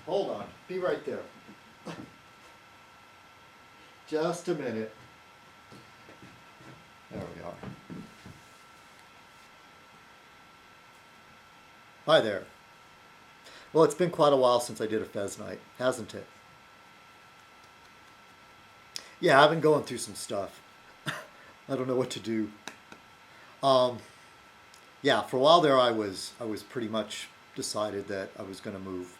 Hold on. Be right there. Just a minute. There we are. Hi there. Well, it's been quite a while since I did a Fez night, hasn't it? Yeah, I've been going through some stuff. I don't know what to do. Um, yeah, for a while there, I was pretty much decided that I was going to move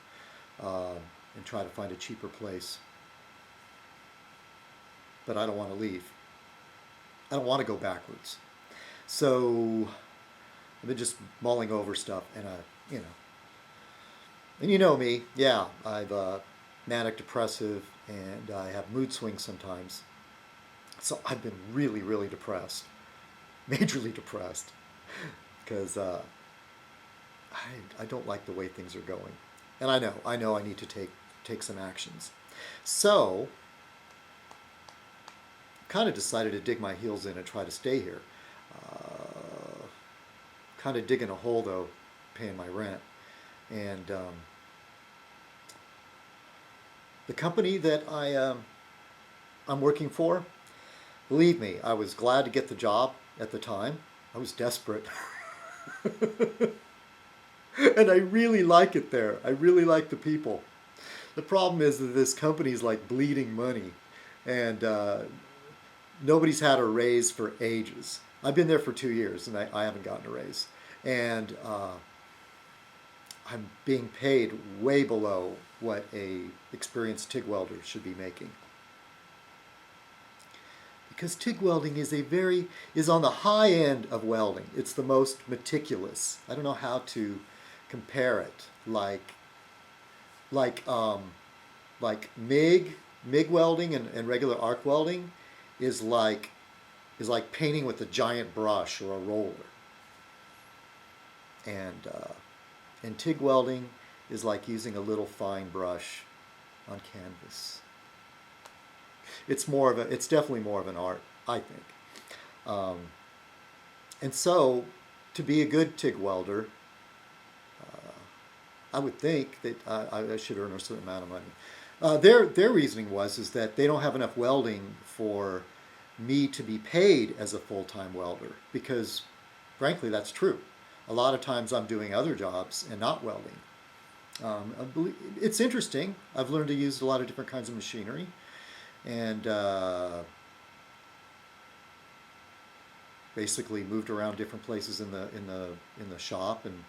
and try to find a cheaper place, but I don't want to leave. I don't want to go backwards. So I've been just mulling over stuff, and you know, and you know me, yeah, I've manic depressive, and I have mood swings sometimes. So I've been really, really depressed, majorly depressed, because I don't like the way things are going, and I know I need to take some actions. So kind of decided to dig my heels in and try to stay here. Kind of digging a hole though, paying my rent, and the company that I'm working for, believe me, I was glad to get the job at the time. I was desperate. And I really like it there. I really like the people. The problem is that this company's like bleeding money, and nobody's had a raise for ages. I've been there for 2 years, and I haven't gotten a raise. And I'm being paid way below what a experienced TIG welder should be making. Because TIG welding is on the high end of welding. It's the most meticulous. I don't know how to compare it. Like like MIG welding and regular arc welding is like painting with a giant brush or a roller. And TIG welding is like using a little fine brush on canvas. It's definitely more of an art, I think. Um, and so, to be a good TIG welder, I would think that I should earn a certain amount of money. Their reasoning is that they don't have enough welding for me to be paid as a full-time welder, because frankly that's true. A lot of times I'm doing other jobs and not welding. It's interesting. I've learned to use a lot of different kinds of machinery, and basically moved around different places in the shop and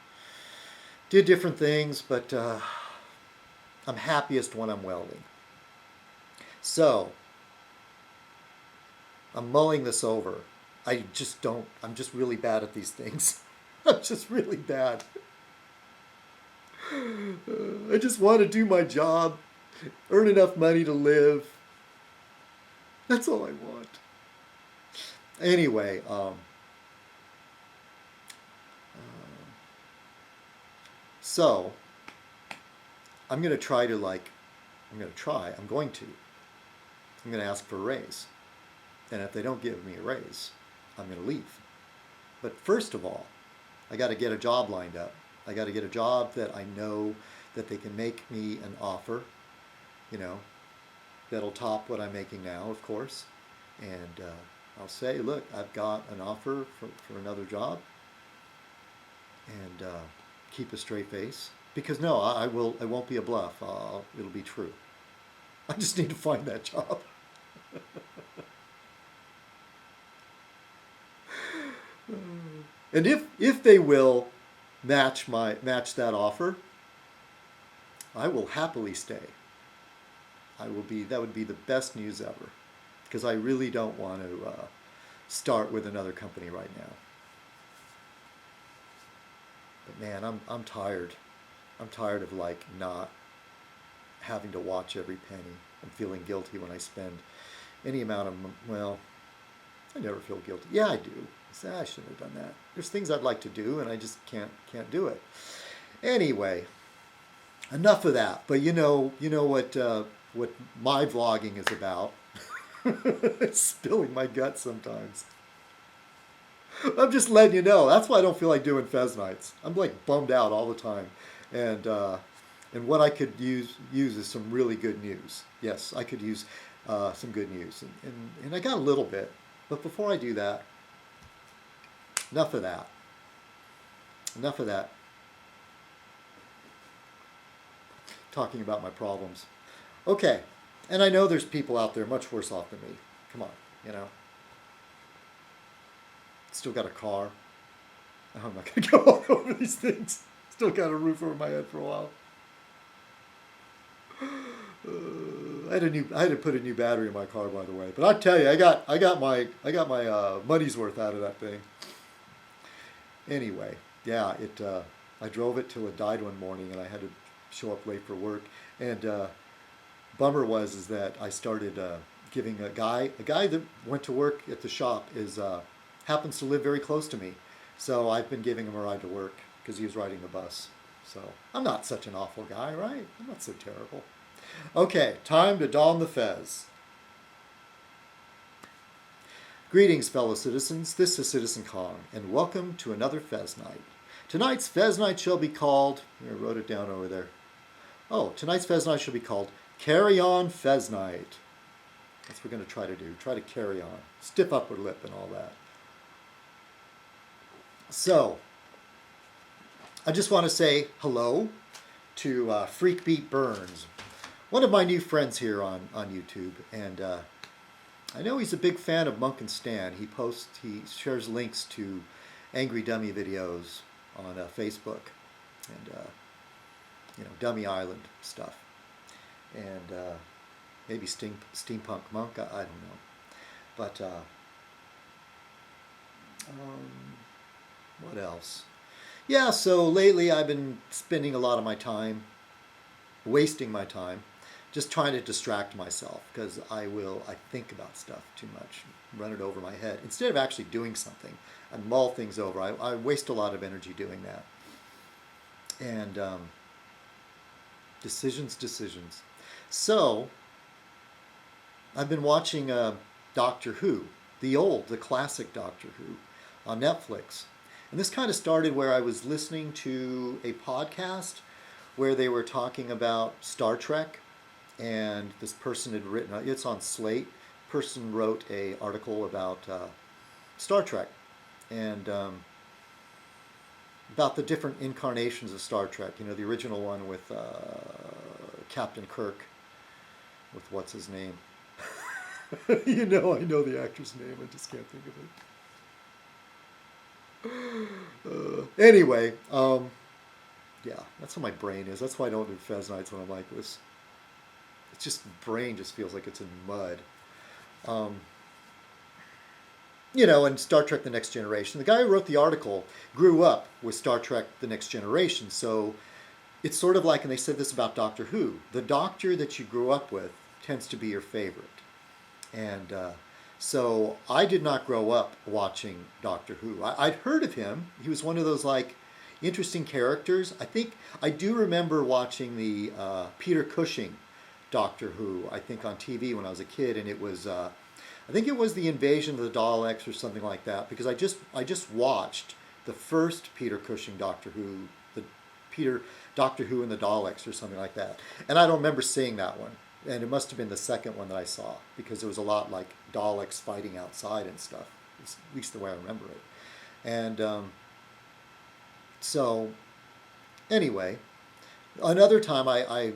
did different things. But I'm happiest when I'm welding. So I'm mulling this over. I just don't. I'm just really bad at these things. I'm just really bad. I just want to do my job, earn enough money to live. That's all I want. Anyway, so I'm going to try to I'm going to try. I'm going to. I'm going to ask for a raise, and if they don't give me a raise, I'm going to leave. But first of all, I got to get a job lined up. I got to get a job that I know that they can make me an offer, you know, that'll top what I'm making now, of course. And I'll say, look, I've got an offer for another job, and keep a straight face. Because no, it won't be a bluff. It'll be true. I just need to find that job. And if they will match that offer, I will happily stay. That would be the best news ever, because I really don't want to start with another company right now. But man, I'm tired. I'm tired of not having to watch every penny and feeling guilty when I spend any amount of well, I never feel guilty. Yeah, I do. I say I shouldn't have done that. There's things I'd like to do, and I just can't do it. Anyway, enough of that. But you know what my vlogging is about. It's spilling my guts sometimes. I'm just letting you know. That's why I don't feel like doing Fez nights. I'm like bummed out all the time, and And what I could use is some really good news. Yes, I could use some good news. And I got a little bit. But before I do that, enough of that. Enough of that. Talking about my problems. Okay. And I know there's people out there much worse off than me. Come on, you know. Still got a car. Oh, I'm not going to go all over these things. Still got a roof over my head for a while. I had to put a new battery in my car, by the way. But I tell you, I got my money's worth out of that thing. Anyway, yeah, I drove it till it died one morning, and I had to show up late for work. And bummer is that I started giving a guy that went to work at the shop happens to live very close to me, so I've been giving him a ride to work because he was riding the bus. So I'm not such an awful guy, right? I'm not so terrible. Okay, time to don the fez. Greetings, fellow citizens. This is Citizen Kong, and welcome to another Fez Night. Tonight's Fez Night shall be called... I wrote it down over there. Oh, tonight's Fez Night shall be called Carry On Fez Night. That's what we're going to try to do. Try to carry on. Stiff upper lip and all that. So, I just want to say hello to Freakbeat Burns, one of my new friends here on YouTube, and I know he's a big fan of Monk and Stan. He shares links to Angry Dummy videos on Facebook, and Dummy Island stuff, and maybe Steampunk Monk. I don't know, but what else? Yeah, so lately I've been spending a lot of my time, wasting my time, just trying to distract myself, because I think about stuff too much, run it over my head. Instead of actually doing something, I mull things over. I waste a lot of energy doing that. And decisions. So, I've been watching Doctor Who, the classic Doctor Who, on Netflix. And this kind of started where I was listening to a podcast where they were talking about Star Trek, and this person had written, it's on Slate, person wrote a article about Star Trek, and about the different incarnations of Star Trek. The original one with Captain Kirk, with what's his name? I know the actor's name, I just can't think of it. Anyway, yeah, that's how my brain is. That's why I don't do Fez Nights when I'm like this. It's just, brain just feels like it's in mud. And Star Trek The Next Generation. The guy who wrote the article grew up with Star Trek The Next Generation. So it's sort of like, and they said this about Doctor Who, the doctor that you grew up with tends to be your favorite. And so I did not grow up watching Doctor Who. I'd heard of him. He was one of those interesting characters. I do remember watching the Peter Cushing Doctor Who, I think on TV when I was a kid, and it was, I think it was the Invasion of the Daleks or something like that, because I just watched the first Peter Cushing Doctor Who, Doctor Who and the Daleks or something like that, and I don't remember seeing that one. And it must have been the second one that I saw, because there was a lot like Daleks fighting outside and stuff, at least the way I remember it. And so, anyway, another time a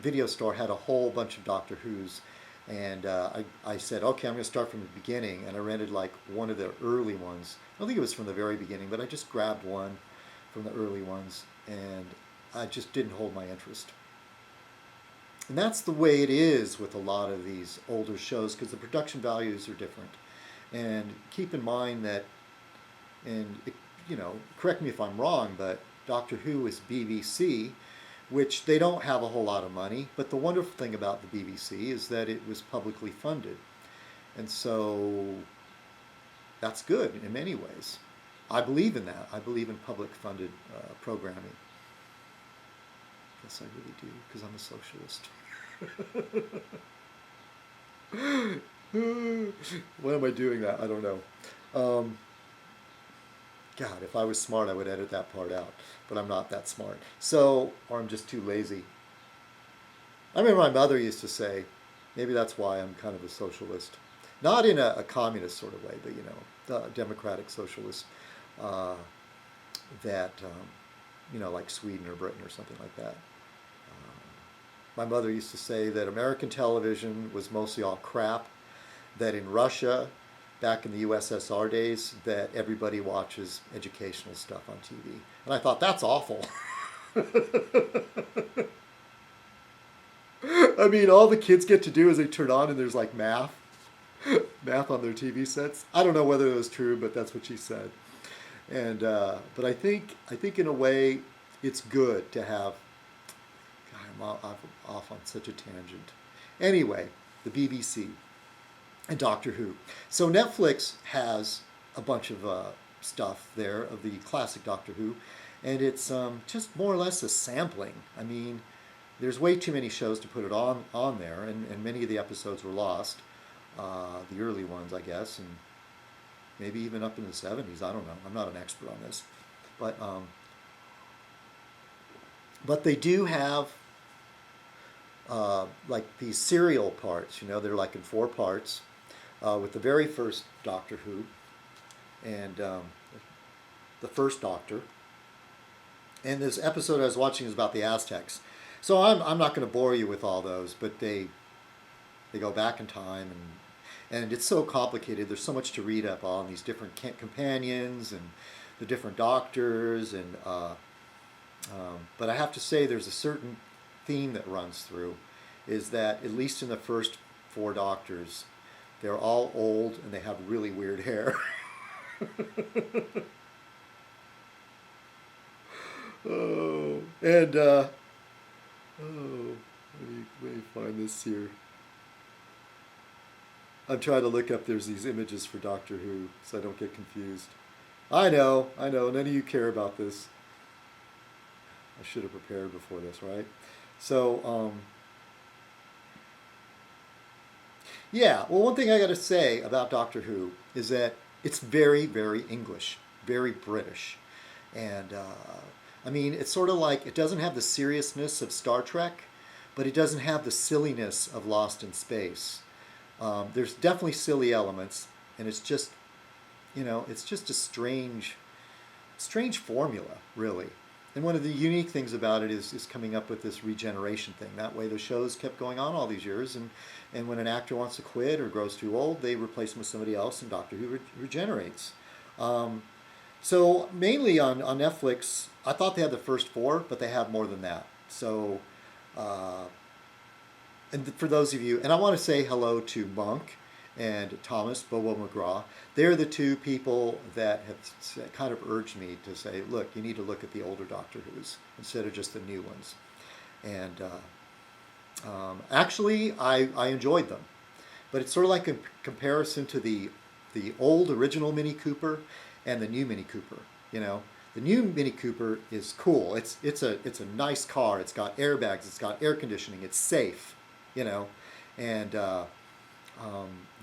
video store had a whole bunch of Doctor Who's, and I said, okay, I'm going to start from the beginning, and I rented one of the early ones. I don't think it was from the very beginning, but I just grabbed one from the early ones, and I just didn't hold my interest. And that's the way it is with a lot of these older shows, because the production values are different. And keep in mind that, correct me if I'm wrong, but Doctor Who is BBC, which they don't have a whole lot of money. But the wonderful thing about the BBC is that it was publicly funded. And so that's good in many ways. I believe in that. I believe in public funded programming. Yes, I really do, because I'm a socialist. Why am I doing that? I don't know. God, if I was smart, I would edit that part out. But I'm not that smart. So, or I'm just too lazy. I remember my mother used to say, maybe that's why I'm kind of a socialist. Not in a communist sort of way, but the democratic socialist uh, that, like Sweden or Britain or something like that. My mother used to say that American television was mostly all crap, that in Russia, back in the USSR days, that everybody watches educational stuff on TV. And I thought, that's awful. I mean, all the kids get to do is they turn on and there's like math on their TV sets. I don't know whether it was true, but that's what she said. And but I think in a way, it's good to have. God, I'm off on such a tangent. Anyway, the BBC and Doctor Who. So Netflix has a bunch of stuff there of the classic Doctor Who, and it's just more or less a sampling. I mean, there's way too many shows to put it on there, and many of the episodes were lost. The early ones, I guess, and maybe even up in the 70s. I don't know. I'm not an expert on this, but they do have like these serial parts. They're like in 4 parts, with the very first Doctor Who and the first Doctor. And this episode I was watching is about the Aztecs. So I'm not going to bore you with all those, but they go back in time, and it's so complicated. There's so much to read up on these different companions and the different doctors, and but I have to say there's a certain theme that runs through, is that at least in the first 4 doctors, they're all old and they have really weird hair. Oh, and let me find this here. I'm trying to look up. There's these images for Doctor Who, so I don't get confused. I know. None of you care about this. I should have prepared before this, right? So, yeah. Well, one thing I got to say about Doctor Who is that it's very, very English, very British, and I mean, it's sort of like it doesn't have the seriousness of Star Trek, but it doesn't have the silliness of Lost in Space. There's definitely silly elements, and it's just, it's just a strange formula, really. And one of the unique things about it is coming up with this regeneration thing. That way the shows kept going on all these years, and when an actor wants to quit or grows too old, they replace him with somebody else, and Doctor Who regenerates. So mainly on Netflix, I thought they had the first 4, but they have more than that. So, and for those of you, and I want to say hello to Monk and Thomas Bobo McGraw. They're the 2 people that have kind of urged me to say, look, you need to look at the older Doctor Who's instead of just the new ones. And actually, I enjoyed them. But it's sort of like a comparison to the old original Mini Cooper and the new Mini Cooper. The new Mini Cooper is cool. It's a nice car. It's got airbags. It's got air conditioning. It's safe. And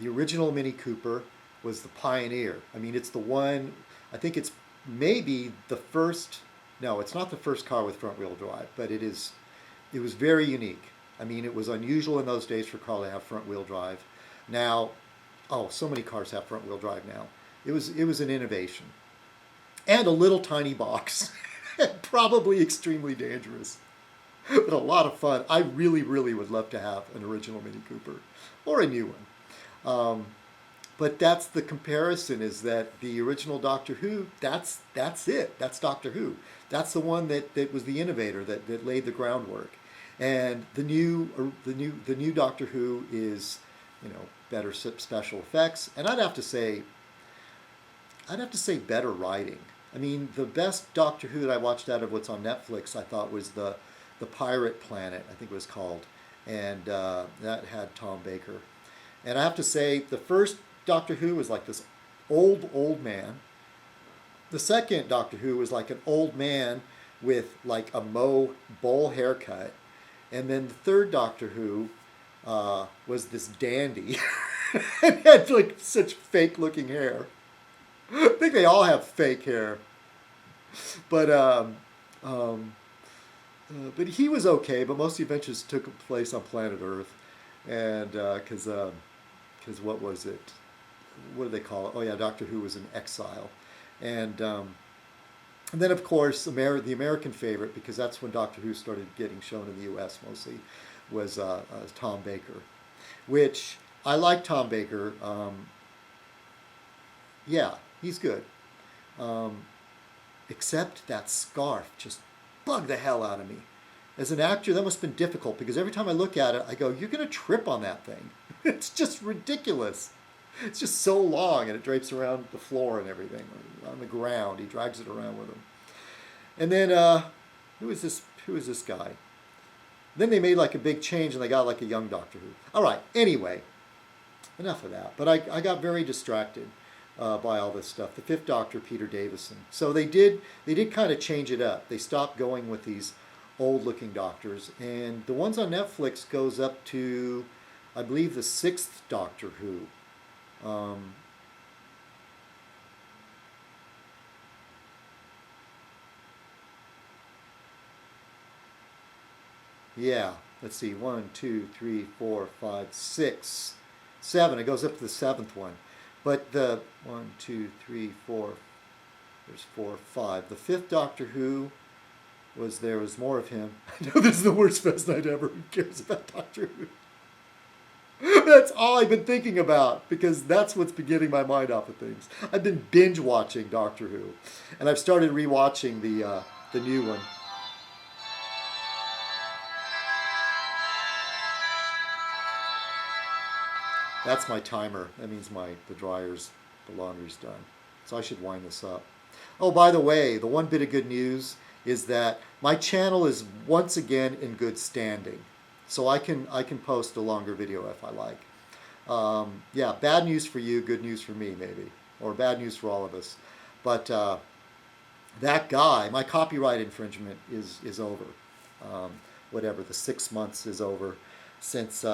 the original Mini Cooper was the Pioneer. I mean, it's the one. I think it's maybe the first. No, it's not the first car with front-wheel drive, but it is. It was very unique. I mean, it was unusual in those days for a car to have front-wheel drive. Now, so many cars have front-wheel drive now. It was an innovation, and a little tiny box, probably extremely dangerous, but a lot of fun. I really, really would love to have an original Mini Cooper or a new one. But that's the comparison, is that the original Doctor Who, that's it. That's Doctor Who. That's the one that was the innovator, that laid the groundwork. And the new Doctor Who is, better special effects. And I'd have to say better writing. I mean, the best Doctor Who that I watched out of what's on Netflix, I thought, was the Pirate Planet, I think it was called. And that had Tom Baker. And I have to say, the first Doctor Who was like this old man. The second Doctor Who was like an old man with like a bowl haircut. And then the third Doctor Who was this dandy and had like such fake looking hair. I think they all have fake hair. But um, but he was okay. But most of the adventures took place on planet Earth, and because what was it? What do they call it? Oh yeah, Doctor Who was in exile, and and then of course the American favorite, because that's when Doctor Who started getting shown in the U.S. mostly, was Tom Baker, which I like Tom Baker. Yeah, he's good. Um, Except that scarf just bugged the hell out of me. As an actor, that must have been difficult because every time I look at it, I go, "You're going to trip on that thing." It's just ridiculous. It's just so long, and it drapes around the floor and everything on the ground. He drags it around with him. And then who is this? Who is this guy? Then they made like a big change, and they got like a young Doctor Who. All right. Anyway, enough of that. But I got very distracted by all this stuff. The Fifth Doctor, Peter Davison. So they did kind of change it up. They stopped going with these old-looking doctors, and the ones on Netflix goes up to, I believe, the Sixth Doctor Who. Um, yeah, let's see, one, two, three, four, five, six, seven. It goes up to the seventh one. But the one, two, three, four, there's four, five. The Fifth Doctor Who was more of him. I know this is the worst Fez night ever. Who cares about Doctor Who? That's all I've been thinking about because that's what's been getting my mind off of things. I've been binge watching Doctor Who, and I've started rewatching the new one. That's my timer. That means the laundry's done. So I should wind this up. Oh, by the way, the one bit of good news is that my channel is once again in good standing. So I can post a longer video if I like. Yeah, bad news for you, good news for me maybe, or bad news for all of us. But that guy, my copyright infringement is over. Um, Whatever, the 6 months is over since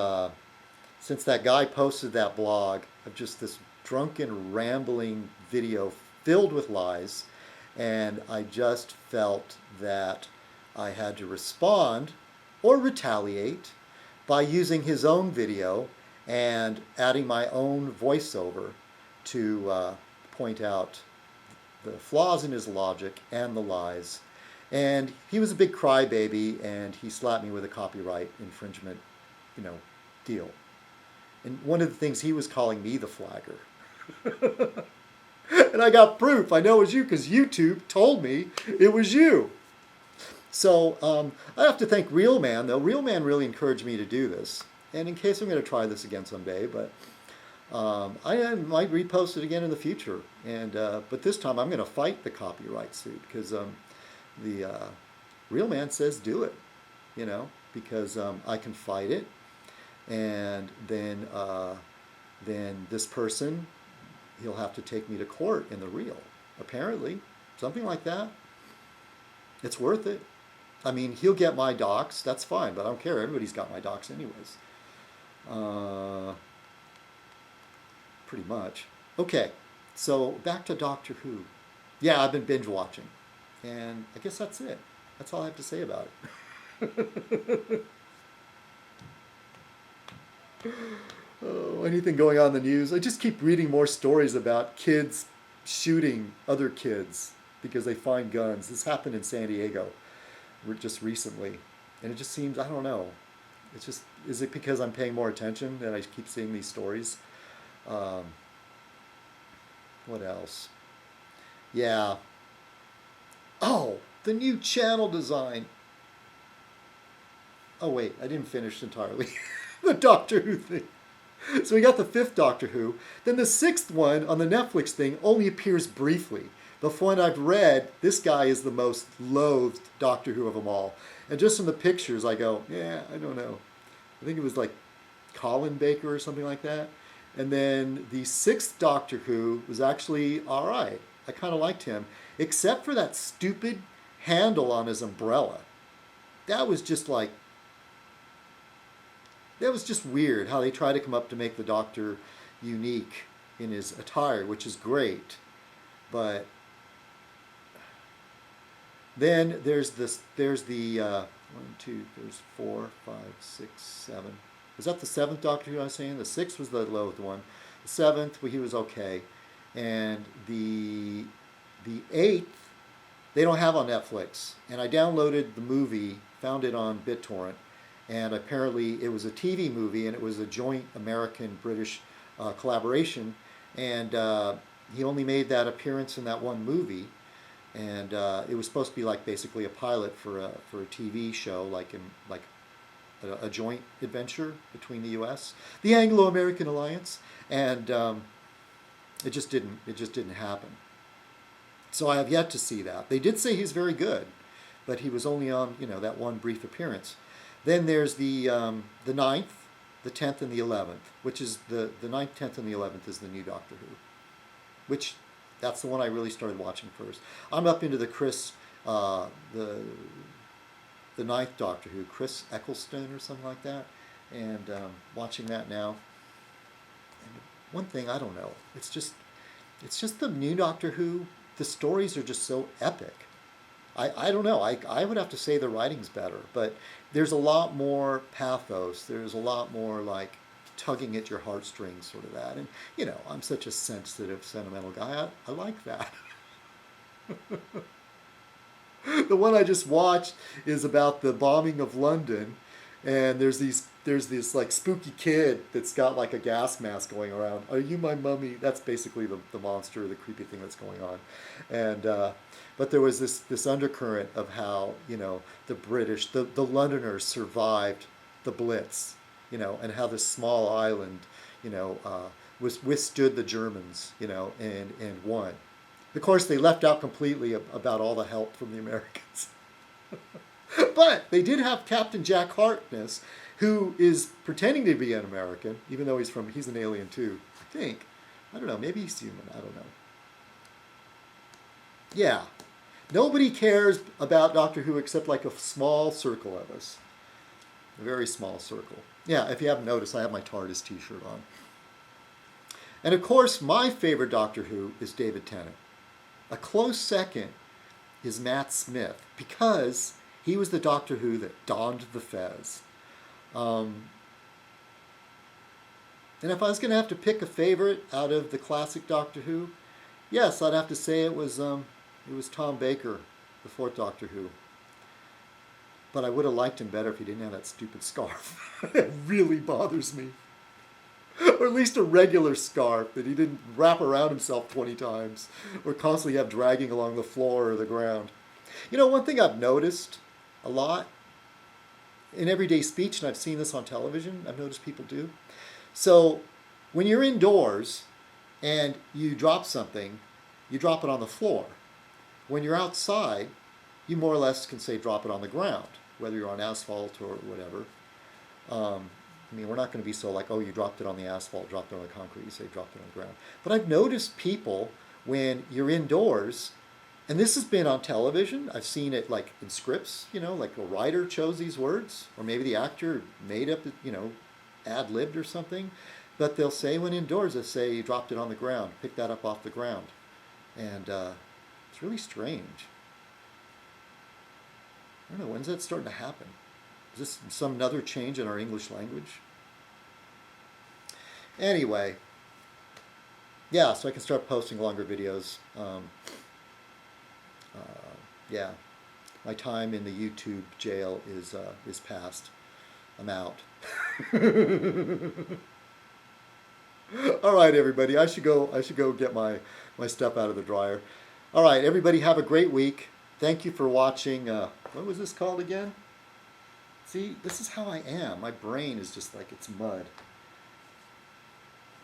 since that guy posted that blog of just this drunken, rambling video filled with lies, and I just felt that I had to respond or retaliate by using his own video and adding my own voiceover to point out the flaws in his logic and the lies. And he was a big crybaby, and he slapped me with a copyright infringement, deal. And one of the things he was calling me the flagger. And I got proof. I know it was you because YouTube told me it was you. So I have to thank Real Man, though. Real Man really encouraged me to do this. And in case I'm going to try this again someday, but I might repost it again in the future. And but this time I'm going to fight the copyright suit because the Real Man says do it, because I can fight it. And then this person, he'll have to take me to court in the real, apparently, something like that. It's worth it. I mean, he'll get my docs, that's fine, but I don't care. Everybody's got my docs anyways. Pretty much. Okay, so back to Doctor Who. Yeah, I've been binge watching, and I guess that's it. That's all I have to say about it. Oh, anything going on in the news? I just keep reading more stories about kids shooting other kids because they find guns. This happened in San Diego just recently. And it just seems, I don't know. It's just, is it because I'm paying more attention that I keep seeing these stories? Um, what else? Yeah. Oh, the new channel design. Oh, wait, I didn't finish entirely. The Doctor Who thing. So we got the fifth Doctor Who. Then the sixth one on the Netflix thing only appears briefly. The one I've read, this guy is the most loathed Doctor Who of them all. And just from the pictures, I go, yeah, I don't know. I think it was like Colin Baker or something like that. And then the sixth Doctor Who was actually all right. I kind of liked him, except for that stupid handle on his umbrella. That was just like, that was just weird how they try to come up to make the Doctor unique in his attire, which is great. But then there's the one, two, there's four, five, six, seven. Was that the seventh Doctor Who I was saying? The sixth was the loathed one. The seventh, well, he was okay. And the eighth, they don't have on Netflix. And I downloaded the movie, found it on BitTorrent, and apparently it was a TV movie, and it was a joint American-British collaboration. And he only made that appearance in that one movie. And it was supposed to be like basically a pilot for a TV show, like a joint adventure between the U.S., the Anglo-American Alliance, and it just didn't happen. So I have yet to see that. They did say he's very good, but he was only on that one brief appearance. Then there's the 9th, the 10th, and the 11th, which is the 9th, 10th, and the 11th is the new Doctor Who, which that's the one I really started watching first. I'm up into the the 9th Doctor Who, Chris Eccleston or something like that, and watching that now. And one thing, I don't know, it's just the new Doctor Who, the stories are just so epic. I don't know, I would have to say the writing's better, but there's a lot more pathos, there's a lot more like tugging at your heartstrings, sort of that. And I'm such a sensitive, sentimental guy. I like that. The one I just watched is about the bombing of London, and there's this like spooky kid that's got like a gas mask going around. Are you my mummy? That's basically the monster, the creepy thing that's going on. And but there was this undercurrent of how the British, the Londoners survived the Blitz, and how this small island, withstood the Germans, and won. Of course, they left out completely about all the help from the Americans. But they did have Captain Jack Harkness, who is pretending to be an American, even though he's an alien too, I think. I don't know, maybe he's human, I don't know. Yeah. Nobody cares about Doctor Who except like a small circle of us. A very small circle. Yeah, if you haven't noticed, I have my TARDIS t-shirt on. And of course, my favorite Doctor Who is David Tennant. A close second is Matt Smith, because he was the Doctor Who that donned the fez. And if I was going to have to pick a favorite out of the classic Doctor Who, yes, I'd have to say it was Tom Baker, the fourth Doctor Who. But I would have liked him better if he didn't have that stupid scarf. It really bothers me. Or at least a regular scarf that he didn't wrap around himself 20 times or constantly have dragging along the floor or the ground. One thing I've noticed a lot in everyday speech, and I've seen this on television, I've noticed people do. So when you're indoors and you drop something, you drop it on the floor. When you're outside, you more or less can say drop it on the ground, whether you're on asphalt or whatever. We're not going to be so like, oh, you dropped it on the asphalt, dropped it on the concrete, you say dropped it on the ground. But I've noticed people, when you're indoors, and this has been on television, I've seen it like in scripts, like a writer chose these words, or maybe the actor made up, ad-libbed or something, but they'll say when indoors, they'll say you dropped it on the ground, pick that up off the ground. And it's really strange. I don't know, when's that starting to happen? Is this some other change in our English language? Anyway, yeah, so I can start posting longer videos. Yeah, my time in the YouTube jail is past. I'm out. All right, everybody, I should go get my stuff out of the dryer. All right, everybody, have a great week. Thank you for watching. What was this called again? See, this is how I am. My brain is just like it's mud.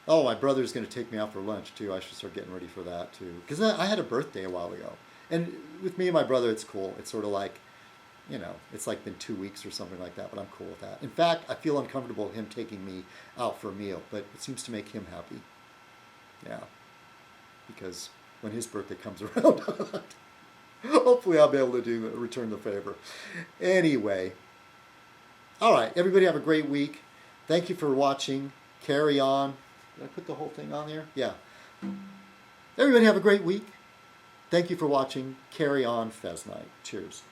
Oh, my brother's going to take me out for lunch, too. I should start getting ready for that, too. Because I had a birthday a while ago. And with me and my brother, it's cool. It's sort of like, it's like been 2 weeks or something like that, but I'm cool with that. In fact, I feel uncomfortable with him taking me out for a meal, but it seems to make him happy. Yeah. Because when his birthday comes around, hopefully I'll be able to return the favor. Anyway. All right, everybody have a great week. Thank you for watching. Carry on. Did I put the whole thing on there? Yeah. Everybody have a great week. Thank you for watching. Carry on Fez Night. Cheers.